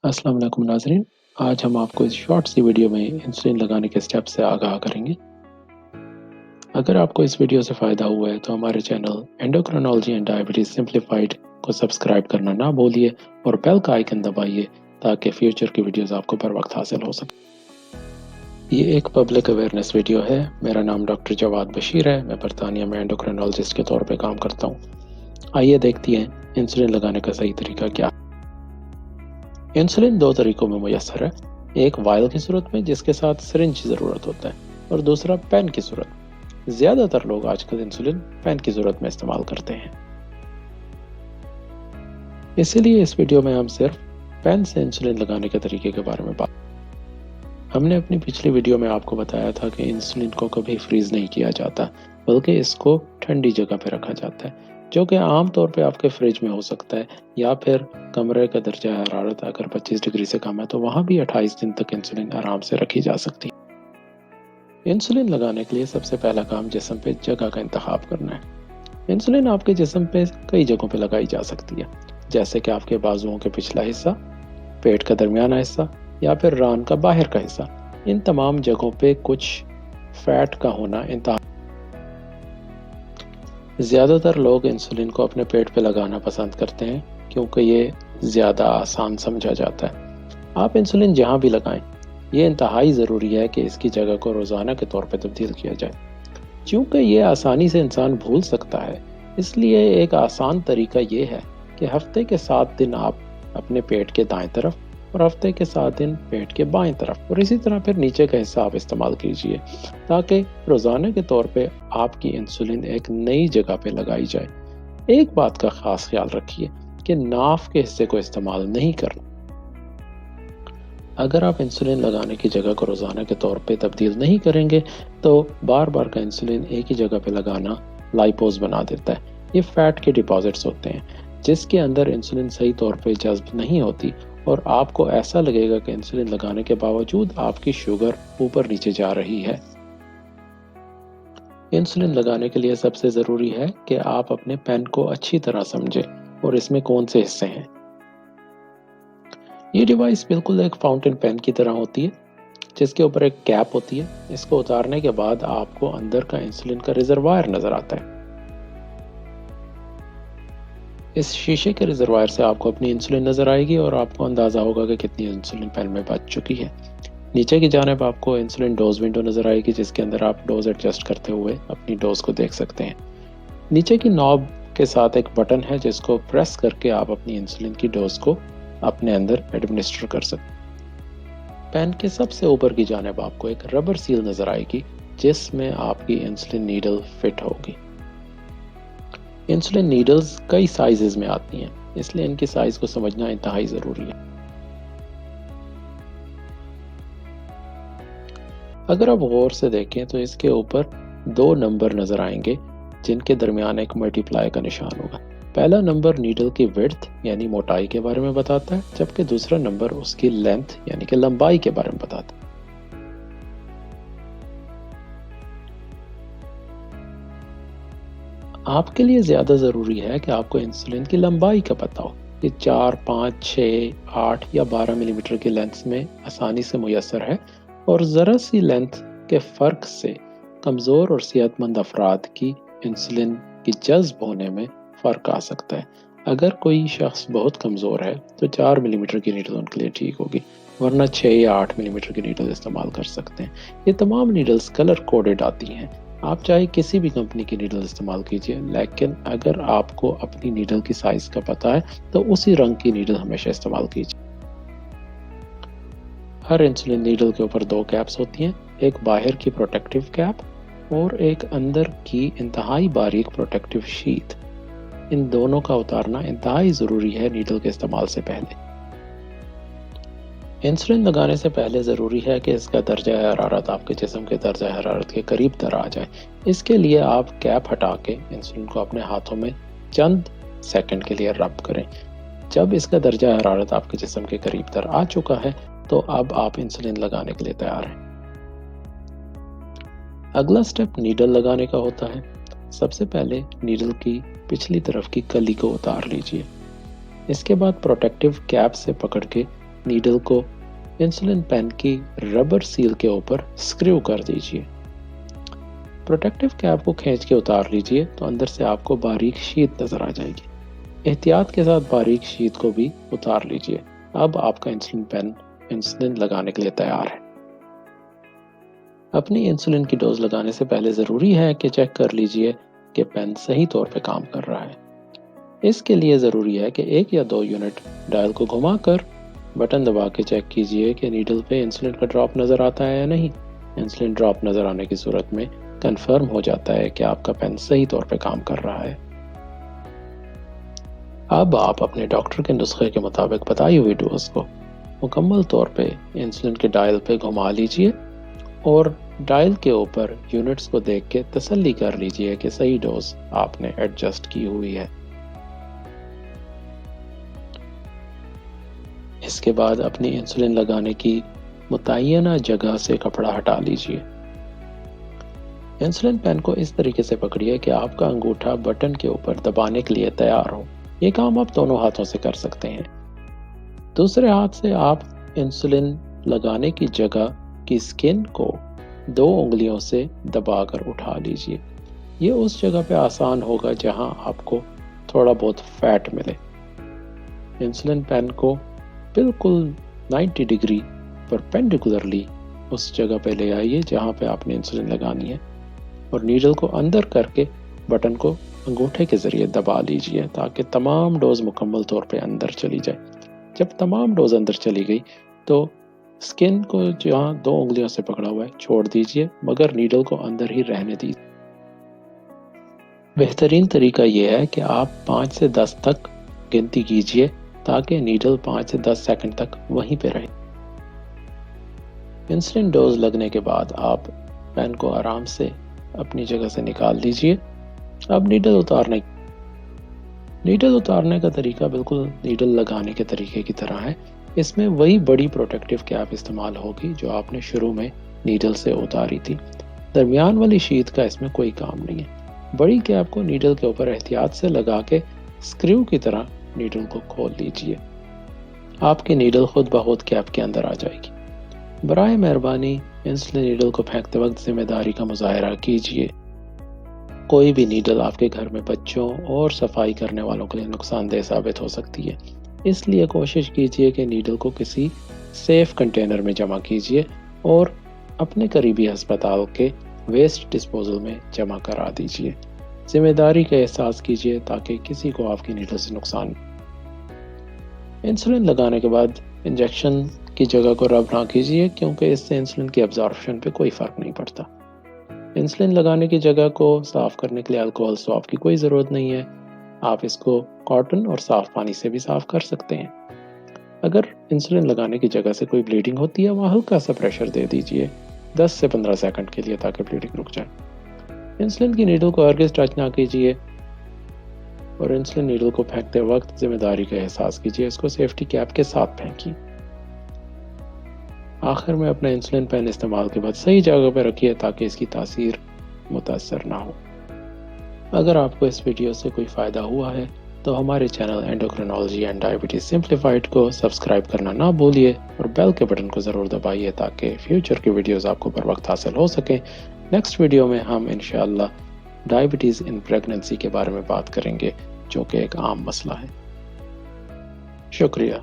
अस्सलाम वालेकुम नाज़रीन। आज हम आपको इस शॉर्ट सी वीडियो में इंसुलिन लगाने के स्टेप से आगाह करेंगे। अगर आपको इस वीडियो से फ़ायदा हुआ है तो हमारे channel endocrinology and diabetes simplified को सब्सक्राइब करना ना भूलिए और बेल का आइकन दबाइए ताकि फ्यूचर की वीडियोस आपको बर वक्त हासिल हो सके। ये एक पब्लिक अवेयरनेस वीडियो है। मेरा नाम डॉक्टर जवाद बशीर है। मैं बरतानिया में एंडोक्रिनोलॉजिस्ट के तौर पर काम करता हूँ। आइए देखते हैं इंसुलिन लगाने का सही तरीका क्या है। इंसुलिन दो तरीकों में मुयस्सर है, एक वायल की सूरत में जिसके साथ सिरिंज की ज़रूरत होता है और दूसरा पेन की सूरत में। ज़्यादातर लोग आजकल इंसुलिन पेन की सूरत में इस्तेमाल करते हैं, इसीलिए इस वीडियो में हम सिर्फ पेन से इंसुलिन लगाने के तरीके के बारे में बात। हमने अपनी पिछली वीडियो में आपको बताया था कि इंसुलिन को कभी फ्रीज नहीं किया जाता, बल्कि इसको ठंडी जगह पर रखा जाता है, जो कि आम तौर पे आपके फ्रिज में हो सकता है, या फिर कमरे का दर्जा हरारत अगर 25 डिग्री से कम है तो वहाँ भी 28 दिन तक इंसुलिन आराम से रखी जा सकती है। इंसुलिन लगाने के लिए सबसे पहला काम जिस्म पे जगह का इंतखाब करना है। इंसुलिन आपके जिस्म पे कई जगहों पे लगाई जा सकती है, जैसे कि आपके बाजुओं के पिछला हिस्सा, पेट का दरमियाना हिस्सा या फिर रान का बाहर का हिस्सा। इन तमाम जगहों पे कुछ फैट का होना इंतहा। ज़्यादातर लोग इंसुलिन को अपने पेट पे लगाना पसंद करते हैं क्योंकि ये ज़्यादा आसान समझा जाता है। आप इंसुलिन जहाँ भी लगाएं, ये इंतहाई ज़रूरी है कि इसकी जगह को रोज़ाना के तौर पे तब्दील किया जाए। क्योंकि ये आसानी से इंसान भूल सकता है, इसलिए एक आसान तरीका ये है कि हफ्ते के 7 दिन आप अपने पेट के दाएं तरफ और हफ्ते के 7 दिन पेट के बाएं तरफ और इसी तरह फिर नीचे का हिस्सा आप इस्तेमाल कीजिए, ताकि रोज़ाना के तौर पे आपकी इंसुलिन एक नई जगह पे लगाई जाए। एक बात का खास ख्याल रखिए कि नाफ के हिस्से को इस्तेमाल नहीं करना। अगर आप इंसुलिन लगाने की जगह को रोज़ाना के तौर पे तब्दील नहीं करेंगे तो बार बार का इंसुलिन एक ही जगह पे लगाना लाइपोज बना देता है। ये फैट के डिपॉजिट्स होते हैं जिसके अंदर इंसुलिन सही तौर पे जज्ब नहीं होती और आपको ऐसा लगेगा कि इंसुलिन लगाने के बावजूद आपकी शुगर ऊपर नीचे जा रही है। इंसुलिन लगाने के लिए सबसे ज़रूरी है कि आप अपने पेन को अच्छी तरह समझें और इसमें कौन से हिस्से हैं। ये डिवाइस बिल्कुल एक फाउंटेन पेन की तरह होती है, जिसके ऊपर एक कैप होती है। इसको उतारने के बाद आपको अंदर का इंसुलिन का रिजर्वायर नजर आता है। इस शीशे के रिजर्वायर से आपको अपनी इंसुलिन नजर आएगी और आपको अंदाजा होगा कि कितनी इंसुलिन पेन में बच चुकी है। नीचे की जानिब आपको इंसुलिन डोज विंडो नजर आएगी, जिसके अंदर आप डोज एडजस्ट करते हुए अपनी डोज को देख सकते हैं। नीचे की नॉब के साथ एक बटन है जिसको प्रेस करके आप अपनी इंसुलिन की डोज को अपने अंदर एडमिनिस्टर कर सकते हैं। पेन के सबसे ऊपर की जानिब आपको एक रबर सील नजर आएगी जिसमें आपकी इंसुलिन नीडल फिट होगी। इंसुलिन नीडल्स कई साइजेस में आती हैं, इसलिए इनकी साइज को समझना इंतहाई जरूरी है। अगर आप गौर से देखें तो इसके ऊपर 2 नंबर नजर आएंगे जिनके दरमियान एक मल्टीप्लाई का निशान होगा। पहला नंबर नीडल की विड्थ यानी मोटाई के बारे में बताता है, जबकि दूसरा नंबर उसकी लेंथ यानी कि लंबाई के बारे में बताता है। आपके लिए ज्यादा जरूरी है कि आपको इंसुलिन की लंबाई का पता हो। ये 4, 5, 6, 8 या 12 मिलीमीटर की लेंथ में आसानी से मुयस्सर है और जरा सी लेंथ के फर्क से कमजोर और सेहतमंद अफराद की इंसुलिन की जज्ब होने में फ़र्क आ सकता है। अगर कोई शख्स बहुत कमज़ोर है तो 4 मिलीमीटर की नीडल उनके लिए ठीक होगी, वरना 6 या 8 मिलीमीटर की नीडल इस्तेमाल कर सकते हैं। ये तमाम नीडल्स कलर कोडेड आती हैं। आप चाहे किसी भी कंपनी की नीडल इस्तेमाल कीजिए, लेकिन अगर आपको अपनी नीडल की साइज़ का पता है तो उसी रंग की नीडल हमेशा इस्तेमाल कीजिए। हर इंसुलिन नीडल के ऊपर 2 कैप्स होती हैं, एक बाहर की प्रोटेक्टिव कैप और एक अंदर की इंतहाई बारीक प्रोटेक्टिव शीट। इन दोनों का उतारना इंतहाई ज़रूरी है नीडल के इस्तेमाल से पहले। इंसुलिन लगाने से पहले ज़रूरी है कि इसका दर्जा हरारत आपके जिस्म के दर्जा हरारत के करीब तर आ जाए। इसके लिए आप कैप हटा के इंसुलिन को अपने हाथों में चंद सेकंड के लिए रब करें। जब इसका दर्जा हरारत आपके जिस्म के करीब तर आ चुका है तो अब आप इंसुलिन लगाने के लिए तैयार हैं। अगला स्टेप नीडल लगाने का होता है। सबसे पहले नीडल की पिछली तरफ की कली को उतार लीजिए। इसके बाद प्रोटेक्टिव कैप से पकड़ के नीडल को इंसुलिन पेन की रबर सील के ऊपर स्क्रू कर दीजिए। प्रोटेक्टिव कैप को खींच के उतार लीजिए तो अंदर से आपको बारीक शीट नजर आ जाएगी। एहतियात के साथ बारीक शीट को भी उतार लीजिए। अब आपका इंसुलिन पेन इंसुलिन लगाने के लिए तैयार है। अपनी इंसुलिन की डोज लगाने से पहले ज़रूरी है कि चेक कर लीजिए कि पेन सही तौर पे काम कर रहा है। इसके लिए ज़रूरी है कि 1 या 2 यूनिट डायल को घुमाकर बटन दबा के चेक कीजिए कि नीडल पे इंसुलिन का ड्रॉप नज़र आता है या नहीं। इंसुलिन ड्रॉप नज़र आने की सूरत में कंफर्म हो जाता है कि आपका पेन सही तौर पे काम कर रहा है। अब आप अपने डॉक्टर के नुस्खे के मुताबिक बताई हुई डोज को मुकम्मल तौर पे इंसुलिन के डायल पे घुमा लीजिए और डायल के ऊपर यूनिट्स को देख के तसल्ली कर लीजिए कि सही डोज आपने एडजस्ट की हुई है। इसके बाद अपनी इंसुलिन लगाने की मुतय्यना जगह से कपड़ा हटा लीजिए। इंसुलिन पेन को इस तरीके से पकड़िए कि आपका अंगूठा बटन के ऊपर दबाने के लिए तैयार हो। ये काम आप दोनों हाथों से कर सकते हैं। दूसरे हाथ से आप इंसुलिन लगाने की जगह की स्किन को 2 उंगलियों से दबाकर उठा लीजिए। ये उस जगह पे आसान होगा जहां आपको थोड़ा बहुत फैट मिले। इंसुलिन पेन को बिल्कुल 90 डिग्री परपेंडिकुलरली उस जगह पे ले आइए जहां पे आपने इंसुलिन लगानी है और नीडल को अंदर करके बटन को अंगूठे के ज़रिए दबा लीजिए ताकि तमाम डोज मुकम्मल तौर पे अंदर चली जाए। जब तमाम डोज अंदर चली गई तो स्किन को जहाँ 2 उंगलियों से पकड़ा हुआ है छोड़ दीजिए, मगर नीडल को अंदर ही रहने दीजिए। बेहतरीन तरीका यह है कि आप 5 से 10 तक गिनती कीजिए ताकि नीडल 5 से 10 सेकंड तक वहीं पे रहे। इंसुलिन डोज लगने के बाद आप पेन को आराम से अपनी जगह से निकाल दीजिए। अब नीडल उतारने का तरीका बिल्कुल नीडल लगाने के तरीके की तरह है। इसमें वही बड़ी प्रोटेक्टिव कैप इस्तेमाल होगी जो आपने शुरू में नीडल से उतारी थी। दरमियान वाली शीट का इसमें कोई काम नहीं है। बड़ी कैप को नीडल के ऊपर एहतियात से लगा के स्क्रू की तरह नीडल को खोल लीजिए। आपकी नीडल खुद ब खुद कैप के अंदर आ जाएगी। बराए मेहरबानी इंसुलिन नीडल को फेंकते वक्त जिम्मेदारी का मुजाहरा कीजिए। कोई भी नीडल आपके घर में बच्चों और सफाई करने वालों के लिए नुकसानदेह साबित हो सकती है, इसलिए कोशिश कीजिए कि नीडल को किसी सेफ कंटेनर में जमा कीजिए और अपने करीबी अस्पताल के वेस्ट डिस्पोजल में जमा करा दीजिए। जिम्मेदारी का एहसास कीजिए ताकि किसी को आपकी नीडल से नुकसान। इंसुलिन लगाने के बाद इंजेक्शन की जगह को रब ना कीजिए क्योंकि इससे इंसुलिन की एब्जॉर्प्शन पे कोई फ़र्क नहीं पड़ता। इंसुलिन लगाने की जगह को साफ़ करने के लिए अल्कोहल स्वाब की कोई ज़रूरत नहीं है। आप इसको कॉटन और साफ़ पानी से भी साफ़ कर सकते हैं। अगर इंसुलिन लगाने की जगह से कोई ब्लीडिंग होती है वहाँ हल्का सा प्रेशर दे दीजिए 10 से 15 सेकंड के लिए ताकि ब्लीडिंग रुक जाए। इंसुलिन की नीडल को हरगिज़ टच ना कीजिए और इंसुलिन नीडल को फेंकते वक्त जिम्मेदारी का एहसास कीजिए। इसको सेफ्टी कैप के साथ फेंकिए। आखिर में अपना इंसुलिन पेन इस्तेमाल के बाद सही जगह पर रखिए ताकि इसकी तासीर मुतासर ना हो। अगर आपको इस वीडियो से कोई फ़ायदा हुआ है तो हमारे channel endocrinology and diabetes simplified को सब्सक्राइब करना ना भूलिए और बेल के बटन को ज़रूर दबाइए ताकि फ्यूचर की वीडियोस आपको बर वक्त हासिल हो सकें। नेक्स्ट वीडियो में हम इंशाअल्लाह डायबिटीज़ इन प्रेगनेंसी के बारे में बात करेंगे जो कि एक आम मसला है। शुक्रिया।